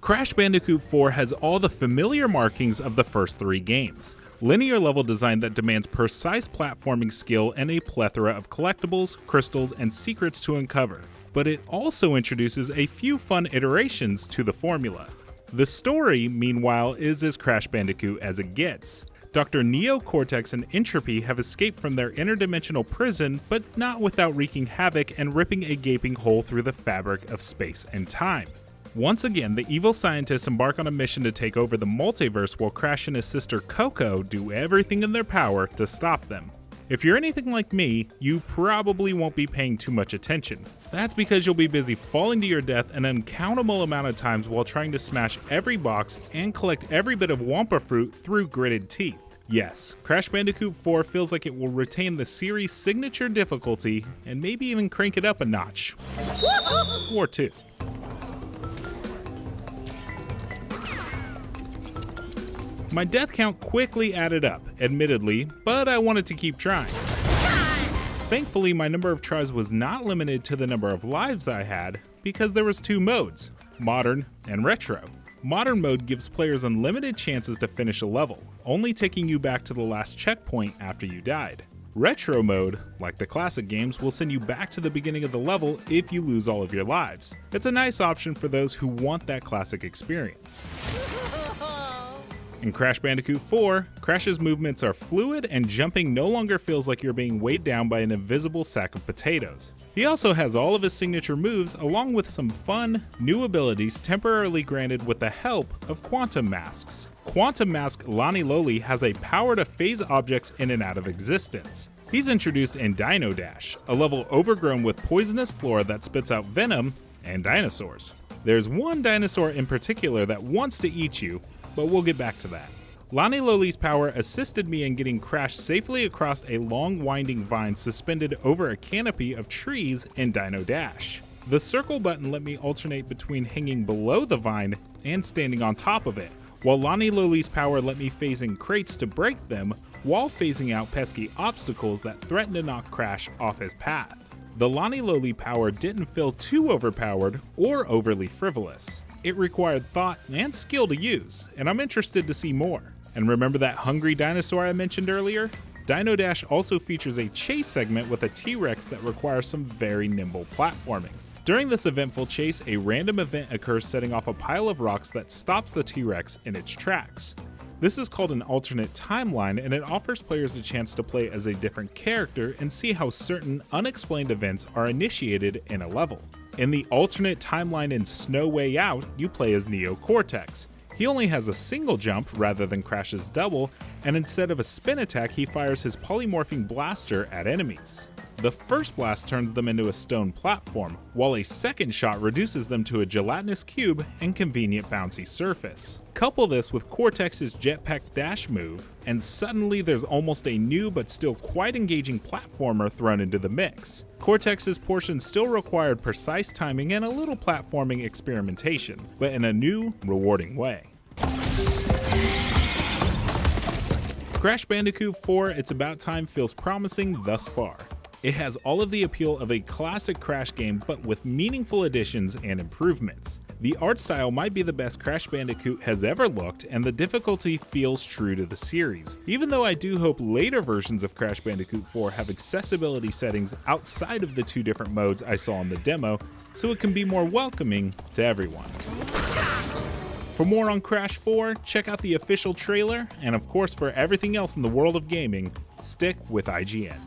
Crash Bandicoot 4 has all the familiar markings of the first 3 games. Linear level design that demands precise platforming skill and a plethora of collectibles, crystals, and secrets to uncover. But it also introduces a few fun iterations to the formula. The story, meanwhile, is as Crash Bandicoot as it gets. Dr. Neo, Cortex, and Entropy have escaped from their interdimensional prison, but not without wreaking havoc and ripping a gaping hole through the fabric of space and time. Once again, the evil scientists embark on a mission to take over the multiverse while Crash and his sister Coco do everything in their power to stop them. If you're anything like me, you probably won't be paying too much attention. That's because you'll be busy falling to your death an uncountable amount of times while trying to smash every box and collect every bit of Wampa fruit through gritted teeth. Yes, Crash Bandicoot 4 feels like it will retain the series' signature difficulty and maybe even crank it up a notch. Or 2. My death count quickly added up, admittedly, but I wanted to keep trying. Thankfully, my number of tries was not limited to the number of lives I had, because there was 2 modes, Modern and Retro. Modern mode gives players unlimited chances to finish a level, only taking you back to the last checkpoint after you died. Retro mode, like the classic games, will send you back to the beginning of the level if you lose all of your lives. It's a nice option for those who want that classic experience. In Crash Bandicoot 4, Crash's movements are fluid and jumping no longer feels like you're being weighed down by an invisible sack of potatoes. He also has all of his signature moves along with some fun, new abilities temporarily granted with the help of Quantum Masks. Quantum Mask Lani Loli has a power to phase objects in and out of existence. He's introduced in Dino Dash, a level overgrown with poisonous flora that spits out venom and dinosaurs. There's one dinosaur in particular that wants to eat you, but we'll get back to that. Lani Loli's power assisted me in getting Crash safely across a long winding vine suspended over a canopy of trees in Dino Dash. The circle button let me alternate between hanging below the vine and standing on top of it, while Lani Loli's power let me phase in crates to break them while phasing out pesky obstacles that threatened to knock Crash off his path. The Lani Loli power didn't feel too overpowered or overly frivolous. It required thought and skill to use, and I'm interested to see more. And remember that hungry dinosaur I mentioned earlier? Dino Dash also features a chase segment with a T-Rex that requires some very nimble platforming. During this eventful chase, a random event occurs setting off a pile of rocks that stops the T-Rex in its tracks. This is called an alternate timeline, and it offers players a chance to play as a different character and see how certain unexplained events are initiated in a level. In the alternate timeline in Snow Way Out, you play as Neo Cortex. He only has a single jump rather than Crash's double, and instead of a spin attack, he fires his polymorphing blaster at enemies. The first blast turns them into a stone platform, while a second shot reduces them to a gelatinous cube and convenient bouncy surface. Couple this with Cortex's jetpack dash move, and suddenly there's almost a new but still quite engaging platformer thrown into the mix. Cortex's portion still required precise timing and a little platforming experimentation, but in a new, rewarding way. Crash Bandicoot 4 It's About Time feels promising thus far. It has all of the appeal of a classic Crash game, but with meaningful additions and improvements. The art style might be the best Crash Bandicoot has ever looked, and the difficulty feels true to the series, even though I do hope later versions of Crash Bandicoot 4 have accessibility settings outside of the 2 different modes I saw in the demo, so it can be more welcoming to everyone. For more on Crash 4, check out the official trailer, and of course for everything else in the world of gaming, stick with IGN.